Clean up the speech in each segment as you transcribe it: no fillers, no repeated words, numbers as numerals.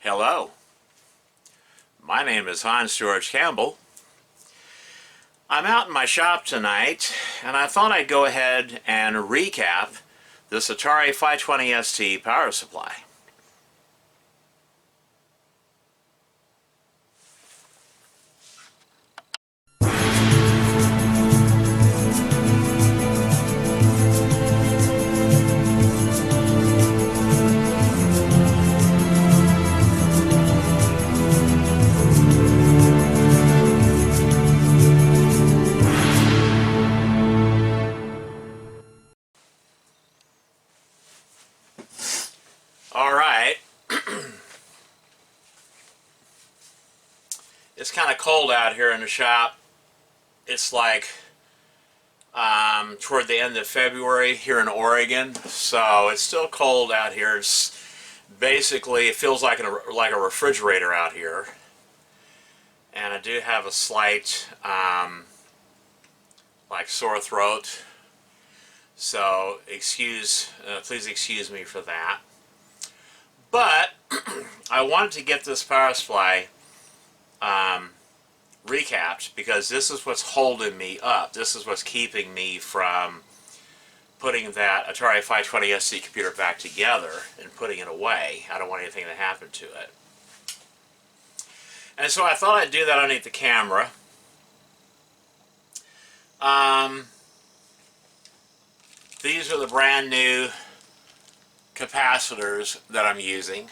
Hello, my name is Hans George Campbell. I'm out in my shop tonight, and I thought I'd go ahead and recap this Atari 520 ST power supply. Alright, it's kind of cold out here in the shop. It's like toward the end of February here in Oregon, so it's still cold out here. It's basically, it feels like a refrigerator out here, and I do have a slight like sore throat, so please excuse me for that. But I wanted to get this power supply recapped because this is what's holding me up. This is what's keeping me from putting that Atari 520 ST computer back together and putting it away. I don't want anything to happen to it. And so I thought I'd do that underneath the camera. These are the brand new capacitors that I'm using.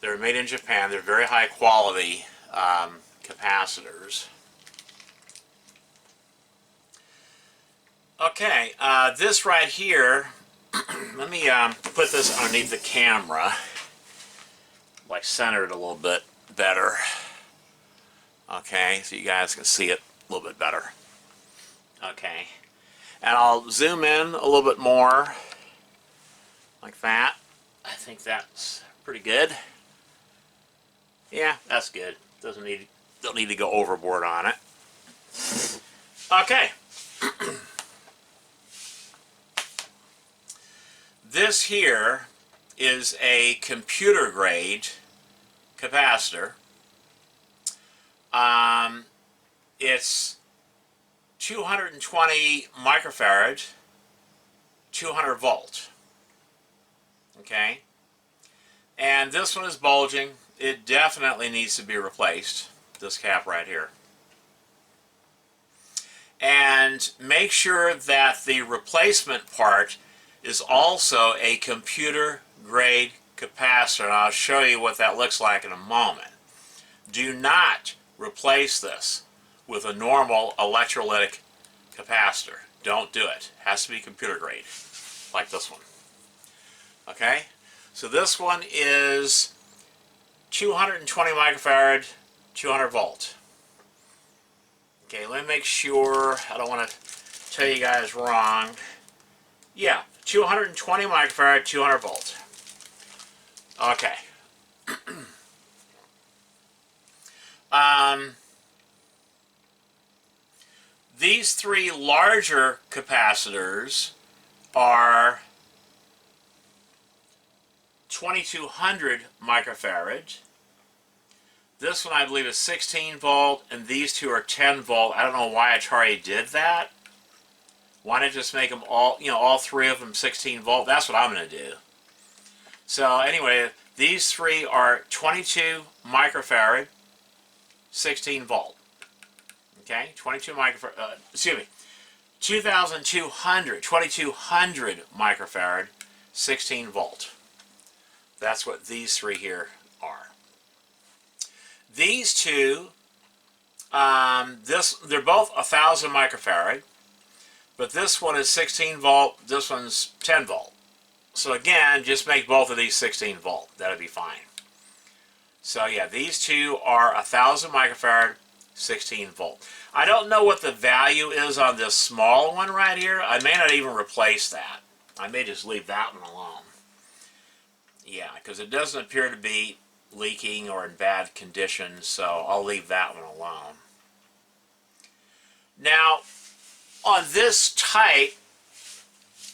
They're made in Japan. They're very high quality capacitors. Okay, this right here, let me put this underneath the camera, like center it a little bit better. Okay, so you guys can see it a little bit better. Okay, and I'll zoom in a little bit more, like that. I think that's pretty good. Yeah, that's good. Don't need to go overboard on it. Okay. This here is a computer grade capacitor. It's 220 microfarad, 200 volt. Okay, and this one is bulging. It definitely needs to be replaced, this cap right here. And make sure that the replacement part is also a computer grade capacitor, and I'll show you what that looks like in a moment. Do not replace this with a normal electrolytic capacitor. Don't do it. It has to be computer grade, like this one. Okay, so this one is 220 microfarad, 200 volt. Okay, let me make sure, I don't want to tell you guys wrong. Yeah, 220 microfarad, 200 volt. Okay. These three larger capacitors are 2200 microfarad. This one I believe is 16 volt, and these two are 10 volt. I don't know why Atari did that. Why not just make them all, all three of them 16 volt? That's what I'm going to do. So anyway, these three are 22 microfarad, 16 volt. Okay, 2200 microfarad, 16 volt. That's what these three here are. These two, they're both 1000 microfarad, but this one is 16 volt, this one's 10 volt. So again, just make both of these 16 volt. That'll be fine. So yeah, these two are 1000 microfarad, 16 volt. I don't know what the value is on this small one right here. I may not even replace that. I may just leave that one alone. Yeah, because it doesn't appear to be leaking or in bad condition, so I'll leave that one alone. Now, on this type,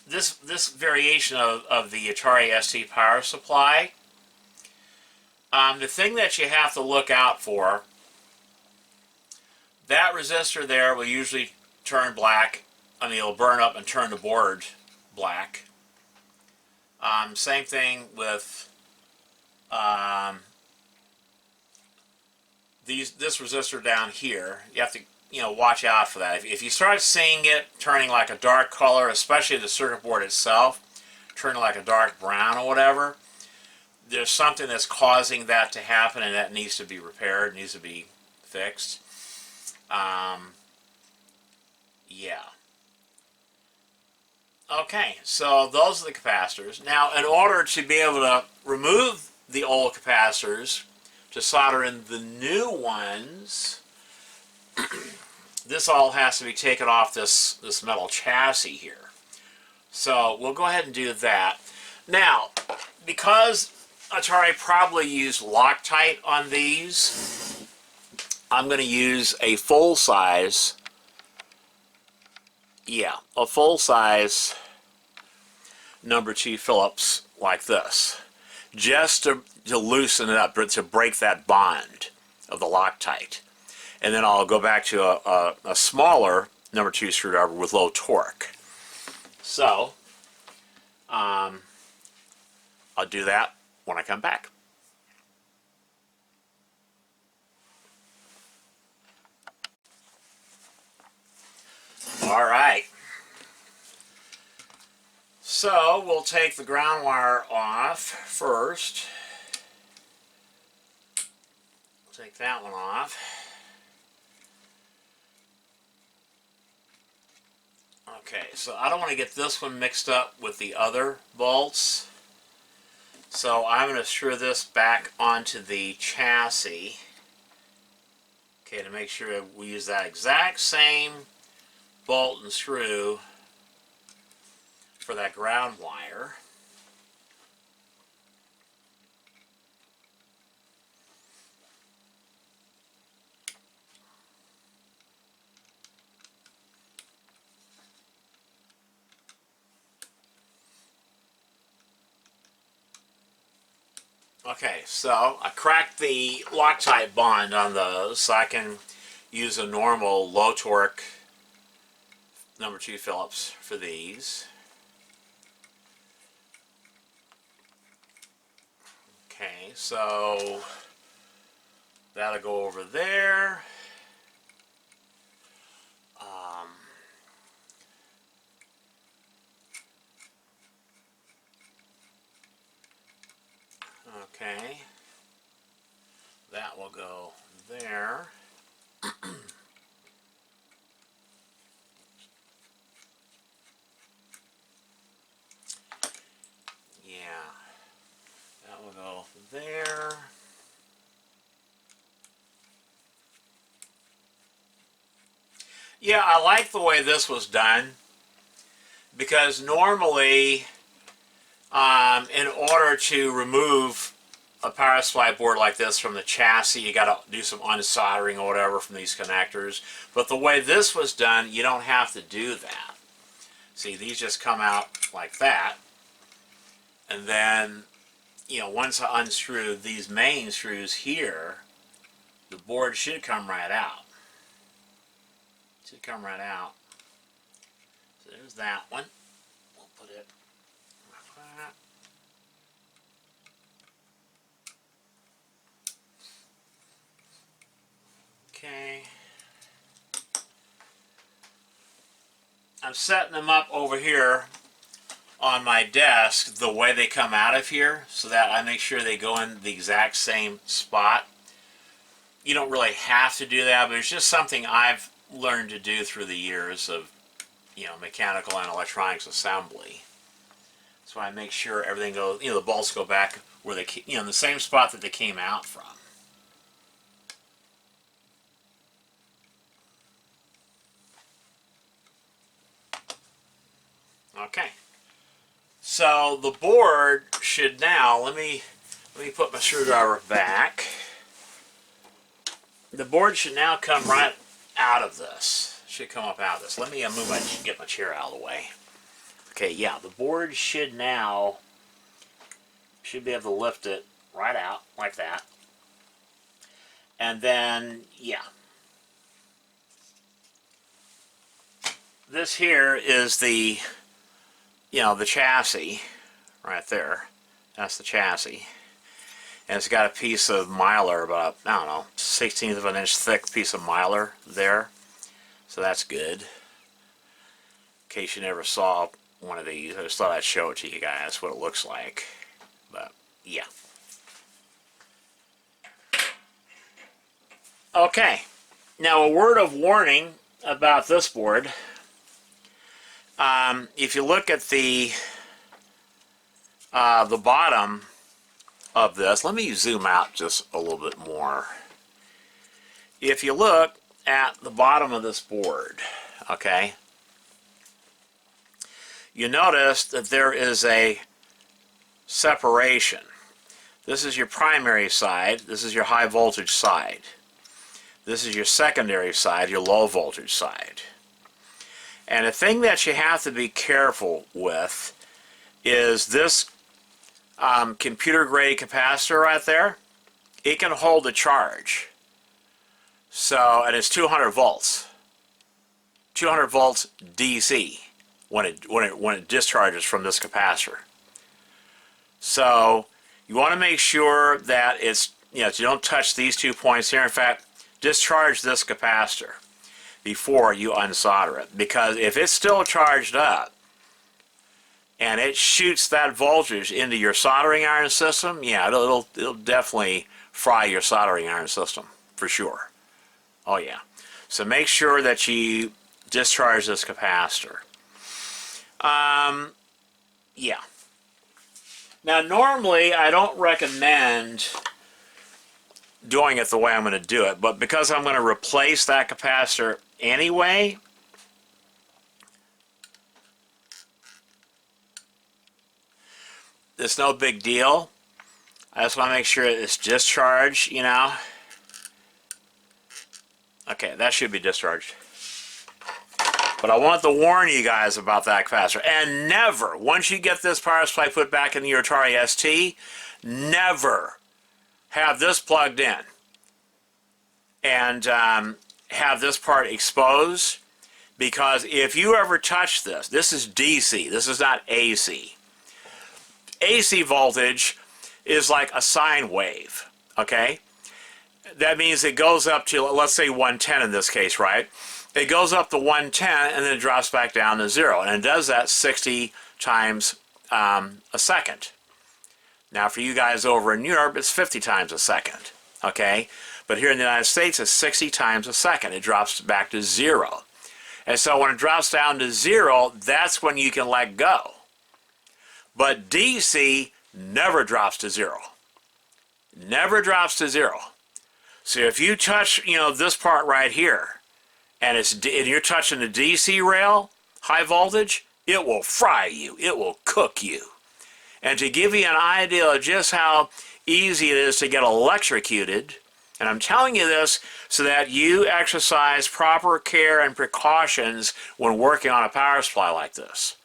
this variation of the Atari ST power supply, The thing that you have to look out for, that resistor there will usually turn black. I mean, it'll burn up and turn the board black. Same thing with this resistor down here. You have to watch out for that. If you start seeing it turning like a dark color, especially the circuit board itself, turning like a dark brown or whatever, there's something that's causing that to happen, and that needs to be repaired, needs to be fixed. Yeah. Okay, so those are the capacitors. Now, in order to be able to remove the old capacitors to solder in the new ones, this all has to be taken off this metal chassis here. So we'll go ahead and do that. Now, because Atari probably used Loctite on these, I'm going to use a full-size, a full-size number 2 Phillips like this, just to loosen it up, to break that bond of the Loctite. And then I'll go back to a smaller number 2 screwdriver with low torque. So, I'll do that when I come back. All right. So we'll take the ground wire off first. Take that one off. Okay, so I don't want to get this one mixed up with the other bolts. So I'm going to screw this back onto the chassis. Okay, to make sure we use that exact same bolt and screw for that ground wire. Okay, so I cracked the Loctite bond on those so I can use a normal low torque number 2 Phillips for these. Okay, so that'll go over there. Okay, that will go there. Yeah, that will go there. Yeah, I like the way this was done, because normally in order to remove a power supply board like this from the chassis, you got to do some unsoldering or whatever from these connectors. But the way this was done, you don't have to do that. See, these just come out like that. And then, once I unscrew these main screws here, the board should come right out. Should come right out. So there's that one. We'll put it like that. Okay. I'm setting them up over here on my desk the way they come out of here, so that I make sure they go in the exact same spot. You don't really have to do that, but it's just something I've learned to do through the years of mechanical and electronics assembly. So I make sure everything goes, the bolts go back where they, in the same spot that they came out from. Okay. So the board should now, let me put my screwdriver back. The board should now come right out of this. Should come up out of this. Let me get my chair out of the way. Okay, yeah, the board should be able to lift it right out like that. And then, yeah. This here is the, the chassis right there. That's the chassis. And it's got a piece of mylar, about, I don't know, 1/16 of an inch thick piece of mylar there. So that's good. In case you never saw one of these, I just thought I'd show it to you guys, what it looks like. But, yeah. Okay. Now, a word of warning about this board. If you look at the bottom of this, let me zoom out just a little bit more. If you look at the bottom of this board, okay, you notice that there is a separation. This is your primary side, this is your high voltage side. This is your secondary side, your low voltage side. And the thing that you have to be careful with is this computer grade capacitor right there. It can hold a charge. So, and it's 200 volts. 200 volts DC when it discharges from this capacitor. So you want to make sure that it's, you don't touch these 2 points here. In fact, discharge this capacitor before you unsolder it, because if it's still charged up and it shoots that voltage into your soldering iron system, yeah, it'll definitely fry your soldering iron system for sure. Oh yeah. So make sure that you discharge this capacitor. Yeah. Now normally I don't recommend doing it the way I'm going to do it, but because I'm going to replace that capacitor anyway, it's no big deal. I just want to make sure it's discharged, Okay, that should be discharged. But I want to warn you guys about that capacitor. And never, once you get this power supply put back in your Atari ST, never have this plugged in and have this part exposed, because if you ever touch this, this is DC, this is not AC. AC voltage is like a sine wave, okay? That means it goes up to, let's say 110 in this case, right? It goes up to 110 and then it drops back down to 0, and it does that 60 times a second. Now for you guys over in Europe, it's 50 times a second, okay? But here in the United States, it's 60 times a second. It drops back to 0. And so when it drops down to 0, that's when you can let go. But DC never drops to 0. Never drops to 0. So if you touch, this part right here, and you're touching the DC rail, high voltage, it will fry you. It will cook you. And to give you an idea of just how easy it is to get electrocuted, and I'm telling you this so that you exercise proper care and precautions when working on a power supply like this.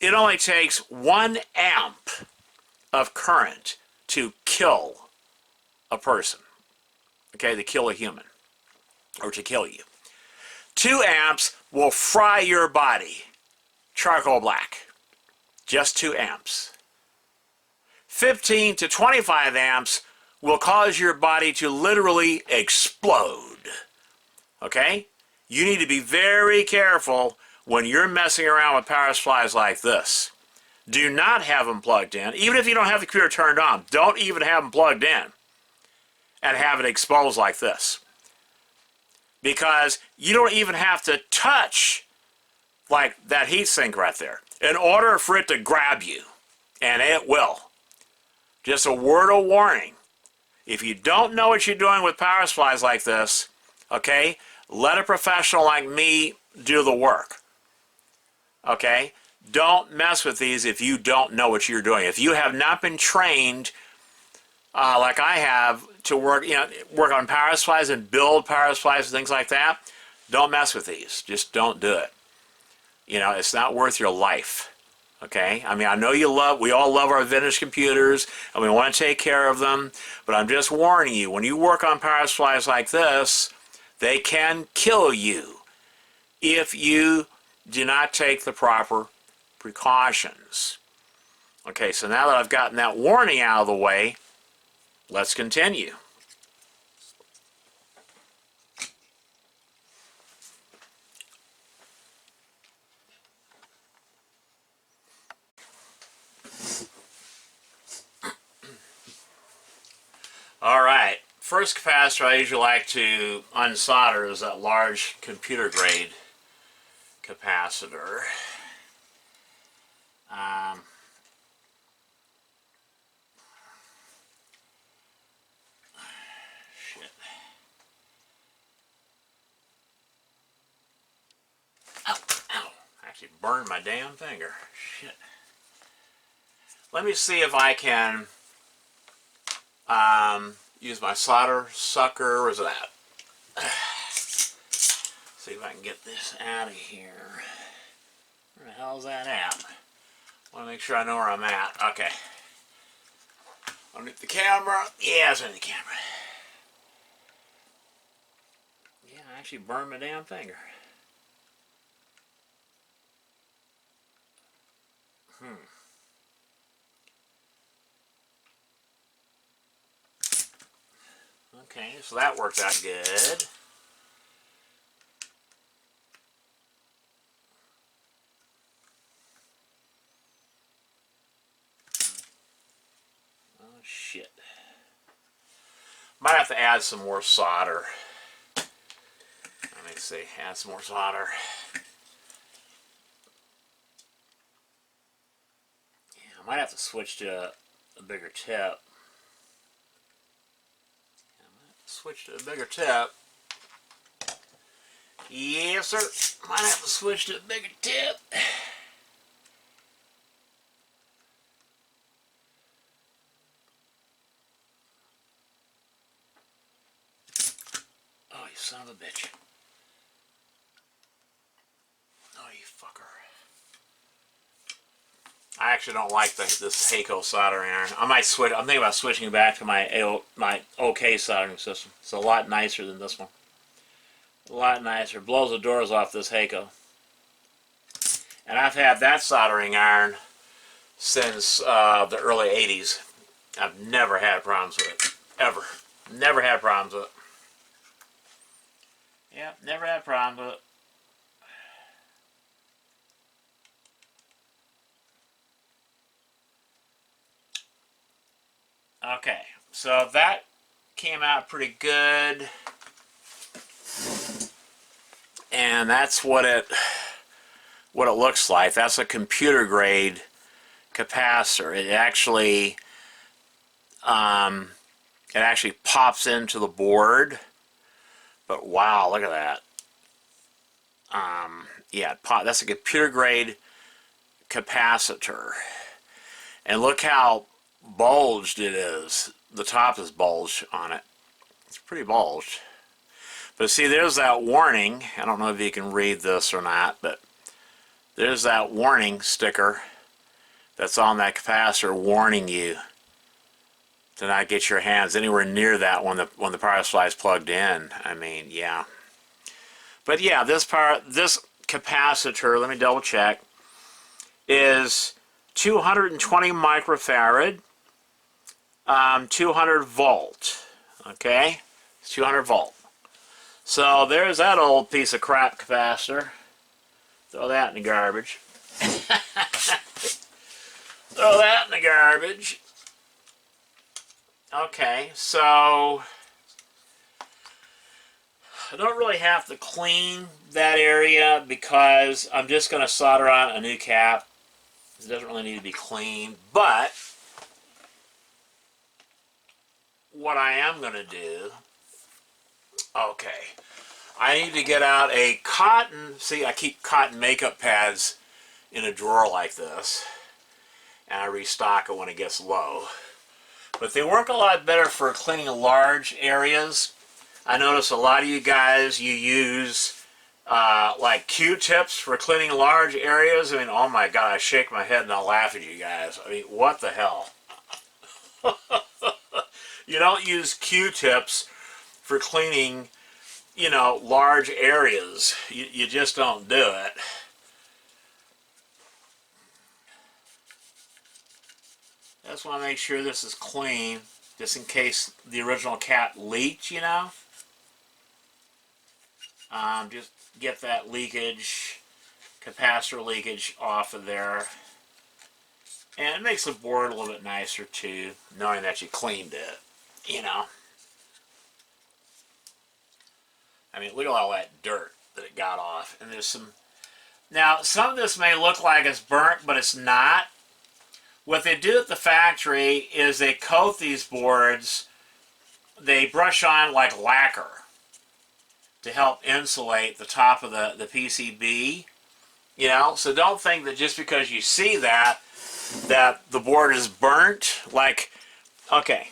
It only takes 1 amp of current to kill a person, okay, to kill a human, or to kill you. 2 amps will fry your body charcoal black. Just 2 amps. 15 to 25 amps will cause your body to literally explode. Okay? You need to be very careful when you're messing around with power supplies like this. Do not have them plugged in. Even if you don't have the computer turned on, don't even have them plugged in and have it exposed like this. Because you don't even have to touch like that heat sink right there in order for it to grab you, and it will. Just a word of warning. If you don't know what you're doing with power supplies like this, okay, let a professional like me do the work. Okay? Don't mess with these if you don't know what you're doing. If you have not been trained, like I have, to work on power supplies and build power supplies and things like that, don't mess with these. Just don't do it. It's not worth your life. Okay, I mean, I know we all love our vintage computers and we want to take care of them, but I'm just warning you, when you work on power supplies like this, they can kill you if you do not take the proper precautions. Okay, so now that I've gotten that warning out of the way, let's continue. Alright, first capacitor I usually like to unsolder is that large computer grade capacitor. Shit. Ow, ow. I actually burned my damn finger. Shit. Let me see if I can use my solder sucker. Where's it at? See if I can get this out of here. Where the hell's that at? I want to make sure I know where I'm at. Okay. Underneath the camera. Yeah, it's underneath the camera. Yeah, I actually burned my damn finger. Okay, so that worked out good. Oh, shit. Might have to add some more solder. Let me see, add some more solder. Yeah, I might have to switch to a bigger tip. Switch to a bigger tip. Yes, sir. Might have to switch to a bigger tip. Oh, you son of a bitch. Oh, you fucker. I actually don't like this Hakko soldering iron. I might switch. I'm thinking about switching back to my OK soldering system. It's a lot nicer than this one. A lot nicer. Blows the doors off this Hakko. And I've had that soldering iron since the early 80s. I've never had problems with it. Ever. Never had problems with it. Yeah, never had problems with it. Okay, so that came out pretty good. And that's what it looks like. That's a computer grade capacitor. It actually pops into the board. But wow, look at that. Yeah, that's a computer grade capacitor. And look how bulged it is. The top is bulged on it. It's pretty bulged. But see, there's that warning. I don't know if you can read this or not, but there's that warning sticker that's on that capacitor warning you to not get your hands anywhere near that when the power supply is plugged in. I mean, yeah. But yeah, this capacitor, let me double check, is 220 microfarad, 200 volt. Okay, it's 200 volt. So there's that old piece of crap capacitor. Throw that in the garbage. Throw that in the garbage. Okay, so I don't really have to clean that area because I'm just going to solder on a new cap. It doesn't really need to be cleaned, but what I am going to do, okay, I need to get out a cotton, see, I keep cotton makeup pads in a drawer like this, and I restock it when it gets low. But they work a lot better for cleaning large areas. I notice a lot of you guys, you use like Q-tips for cleaning large areas. I mean, oh my God, I shake my head and I laugh at you guys. I mean, what the hell? You don't use Q-tips for cleaning, you know, large areas. You just don't do it. I just want to make sure this is clean, just in case the original cat leaked, you know. Just get that leakage, capacitor leakage off of there. And it makes the board a little bit nicer too, knowing that you cleaned it, you know. I mean, look at all that dirt that it got off. And there's some... Now, some of this may look like it's burnt, but it's not. What they do at the factory is they coat these boards, they brush on like lacquer to help insulate the top of the PCB, you know. So don't think that just because you see that the board is burnt. Like, okay,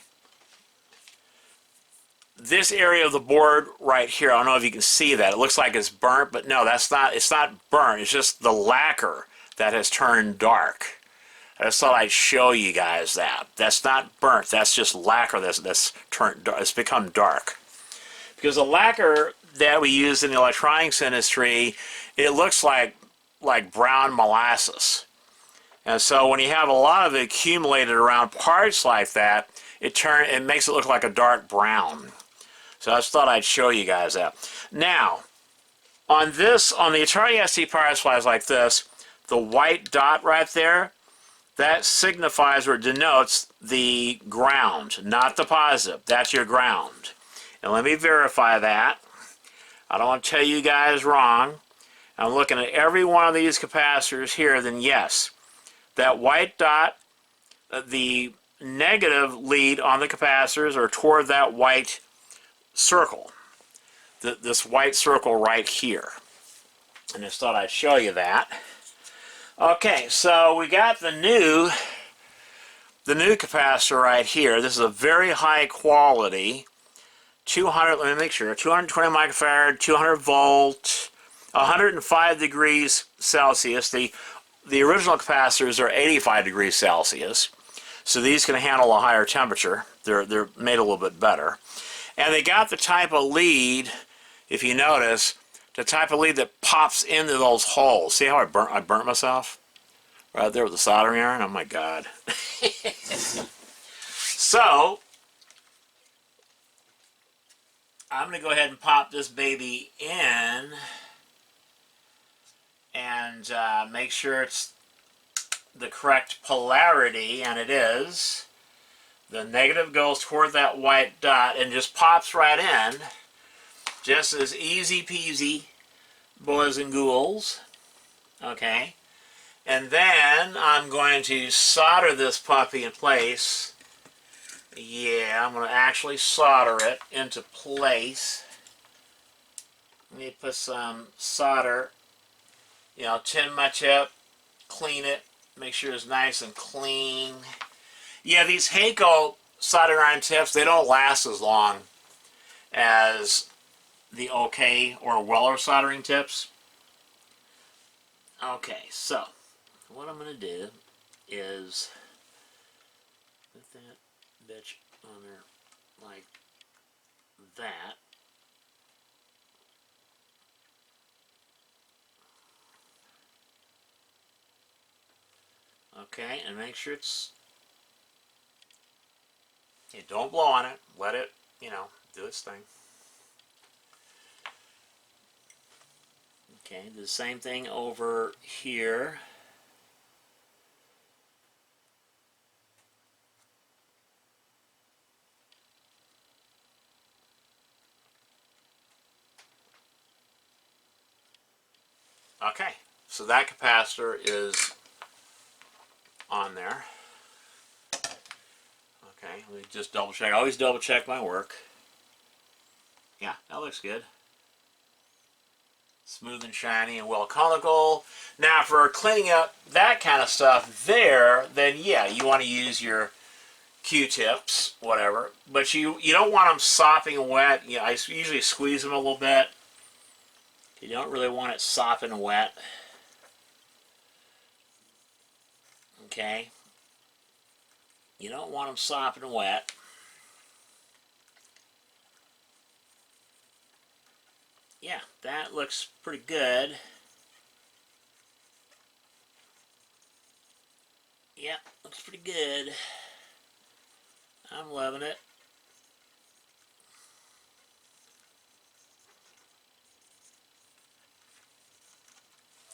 this area of the board right here, I don't know if you can see that. It looks like it's burnt, but no, that's not. It's not burnt. It's just the lacquer that has turned dark. I just thought I'd show you guys that. That's not burnt. That's just lacquer that's turned dark. It's become dark. Because the lacquer that we use in the electronics industry, it looks like brown molasses. And so when you have a lot of it accumulated around parts like that, it makes it look like a dark brown. So I just thought I'd show you guys that. Now, on the Atari ST power supplies like this, the white dot right there, that signifies or denotes the ground, not the positive. That's your ground. And let me verify that. I don't want to tell you guys wrong. I'm looking at every one of these capacitors here, then yes, that white dot, the negative lead on the capacitors are toward that white circle. This white circle right here. And I just thought I'd show you that. Okay, so we got the new capacitor right here. This is a very high quality 200, let me make sure, 220 microfarad, 200 volt, 105 degrees Celsius. The original capacitors are 85 degrees Celsius, so these can handle a higher temperature. They're made a little bit better. And they got the type of lead, if you notice, the type of lead that pops into those holes. See how I burnt myself? Right there with the soldering iron? Oh my God. So, I'm going to go ahead and pop this baby in and make sure it's the correct polarity, and it is. The negative goes toward that white dot and just pops right in. Just as easy peasy, boys and ghouls. Okay. And then I'm going to solder this puppy in place. Yeah, I'm going to actually solder it into place. Let me put some solder, you know, tin my tip, clean it, make sure it's nice and clean. Yeah, these Heiko solder iron tips, they don't last as long as the OK or Weller soldering tips. Okay, so what I'm going to do is put that bitch on there like that. Okay, and make sure it's... Okay, don't blow on it. Let it, you know, do its thing. Okay, do the same thing over here. Okay, so that capacitor is on there. Okay, let me just double check. I always double check my work. Yeah, that looks good. Smooth and shiny and well conical. Now for cleaning up that kind of stuff there, then yeah, you want to use your Q-tips, whatever. But you don't want them sopping wet. You know, I usually squeeze them a little bit. You don't really want it sopping wet. Okay. You don't want them sopping wet. Yeah, that looks pretty good. Yeah, looks pretty good. I'm loving it.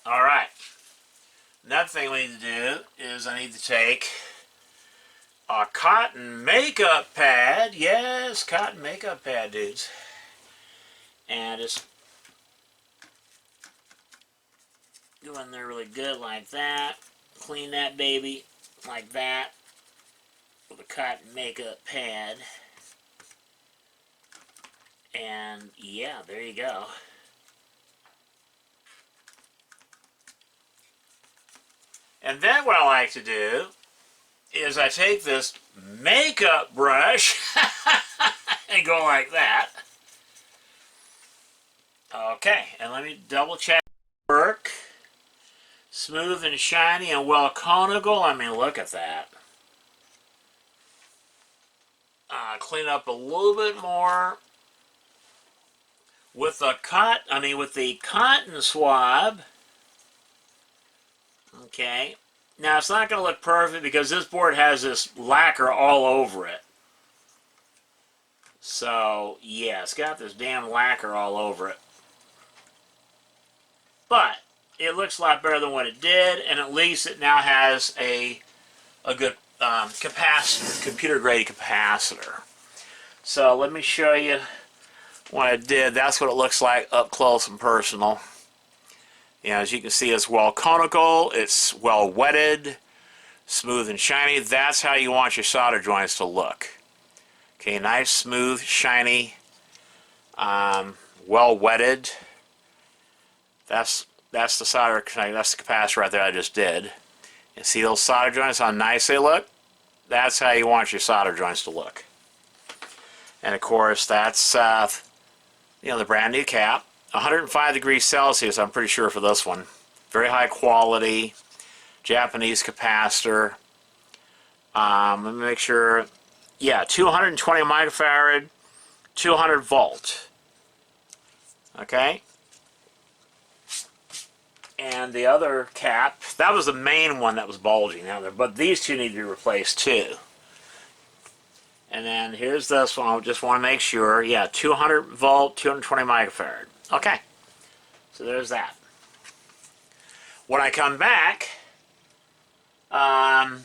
Alright. Another thing we need to do is I need to take a cotton makeup pad. Yes, cotton makeup pad, dudes. And just go in there really good like that. Clean that baby like that with a cotton makeup pad. And yeah, there you go. And then what I like to do is I take this makeup brush and go like that. Okay, and let me double check work. Smooth and shiny and well conical. I mean, look at that. Clean up a little bit more with the with the cotton swab. Okay. Now it's not going to look perfect because this board has this lacquer all over it. So yeah, it's got this damn lacquer all over it. But it looks a lot better than what it did, and at least it now has a good capacitor, computer grade capacitor. So let me show you what I did. That's what it looks like up close and personal. You know, as you can see, it's well conical, it's well wetted, smooth and shiny. That's how you want your solder joints to look. Okay, nice, smooth, shiny, well wetted. That's the solder, that's the capacitor right there I just did. And see those solder joints, how nice they look? That's how you want your solder joints to look. And of course, that's you know, the brand new cap. 105 degrees Celsius, I'm pretty sure, for this one. Very high quality, Japanese capacitor. Let me make sure. Yeah, 220 microfarad, 200 volt. Okay. And the other cap, that was the main one that was bulging out there, but these two need to be replaced too. And then here's this one. I just want to make sure. Yeah, 200 volt, 220 microfarad. Okay, so there's that. When I come back, I'll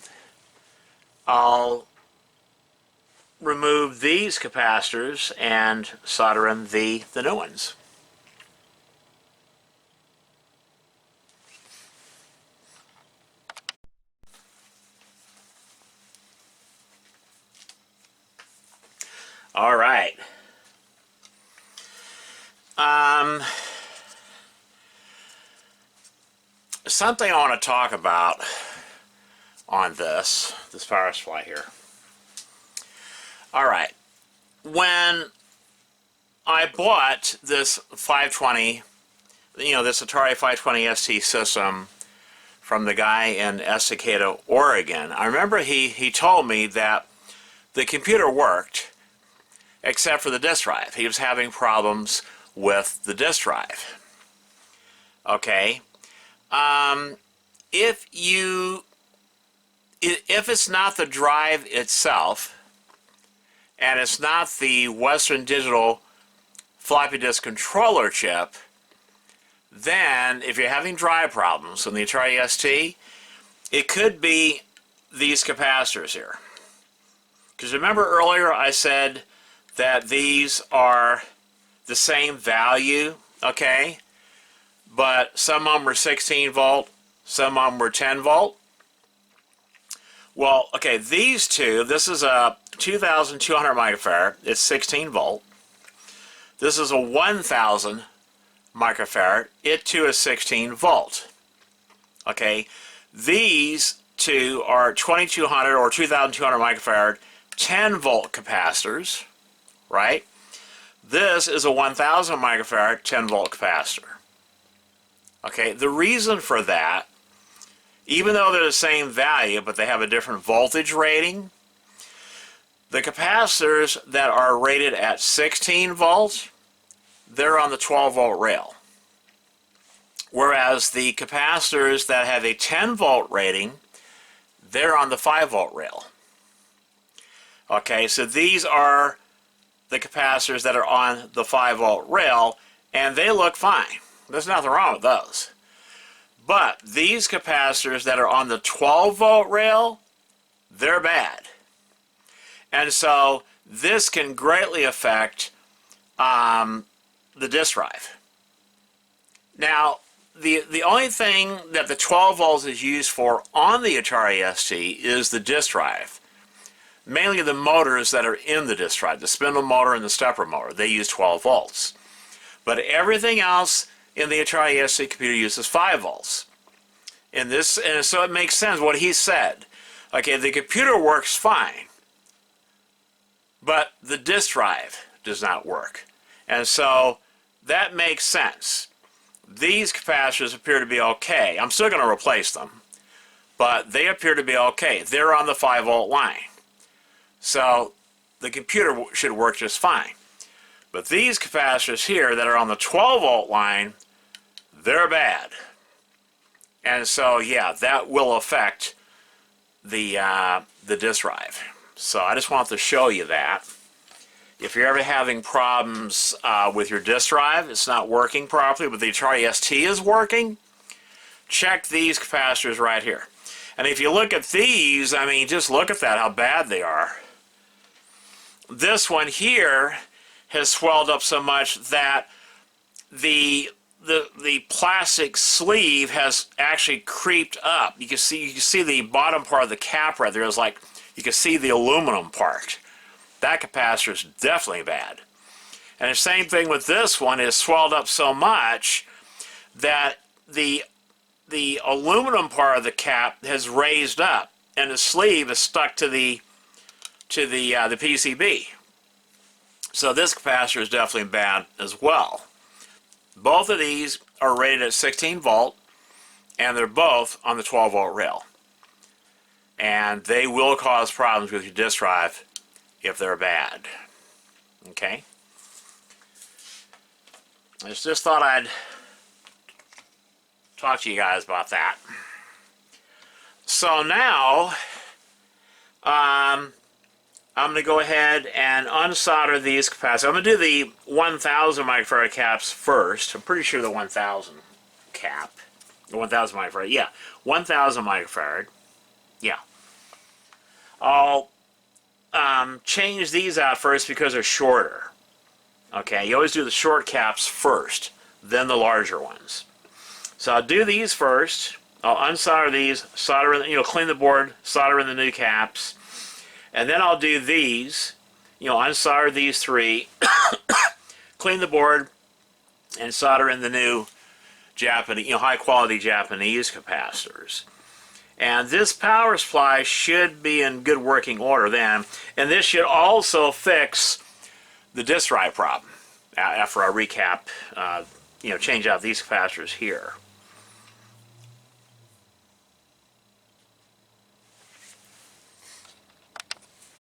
remove these capacitors and solder in the new ones. All right. Something I want to talk about on this power supply here. All right. When I bought this 520, you know, this Atari 520 ST system from the guy in Estacado, Oregon, I remember he told me that the computer worked except for the disk drive. He was having problems with the disk drive. Okay. If it's not the drive itself, and it's not the Western Digital floppy disk controller chip, then if you're having drive problems on the Atari ST, it could be these capacitors here. Because remember earlier I said that these are the same value, okay? But some of them were 16 volt, some of them were 10 volt. Well, okay, these two, this is a 2,200 microfarad, it's 16 volt. This is a 1,000 microfarad, it too is 16 volt. Okay, these two are 2,200 or 2,200 microfarad, 10 volt capacitors, right? This is a 1,000 microfarad, 10 volt capacitor. Okay, the reason for that, even though they're the same value but they have a different voltage rating, the capacitors that are rated at 16 volts, they're on the 12 volt rail. Whereas the capacitors that have a 10 volt rating, they're on the 5 volt rail. Okay, so these are the capacitors that are on the 5 volt rail, and they look fine. There's nothing wrong with those. But these capacitors that are on the 12 volt rail, they're bad. And so this can greatly affect the disk drive. Now, the only thing that the 12 volts is used for on the Atari ST is the disk drive. Mainly the motors that are in the disk drive, the spindle motor and the stepper motor, they use 12 volts. But everything else in the Atari ST computer uses 5 volts. And so it makes sense what he said. Okay, the computer works fine, but the disk drive does not work. And so that makes sense. These capacitors appear to be okay. I'm still going to replace them, but they appear to be okay. They're on the 5 volt line. So the computer should work just fine. But these capacitors here that are on the 12 volt line, they're bad. And so yeah, that will affect the disk drive. So I just wanted to show you that. If you're ever having problems with your disk drive, it's not working properly, but the Atari ST is working, check these capacitors right here. And if you look at these, I mean, just look at that, how bad they are. This one here has swelled up so much that the plastic sleeve has actually creeped up. You can see the bottom part of the cap right there is like, you can see the aluminum part. That capacitor is definitely bad. And the same thing with this one, is swelled up so much that the aluminum part of the cap has raised up and the sleeve is stuck to the PCB. So this capacitor is definitely bad as well. Both of these are rated at 16 volt and they're both on the 12 volt rail. And they will cause problems with your disk drive if they're bad. Okay? I just thought I'd talk to you guys about that. So now, I'm going to go ahead and unsolder these capacitors. I'm going to do the 1000 microfarad caps first. I'm pretty sure the 1000 cap. The 1000 microfarad, yeah. 1000 microfarad. Yeah. I'll change these out first because they're shorter. Okay, you always do the short caps first, then the larger ones. So I'll do these first. I'll unsolder these, solder in, clean the board, solder in the new caps, and then I'll do these. Unsolder these three, clean the board, and solder in the new Japanese, high quality Japanese capacitors. And this power supply should be in good working order then, and this should also fix the disk drive problem after I recap, change out these capacitors here.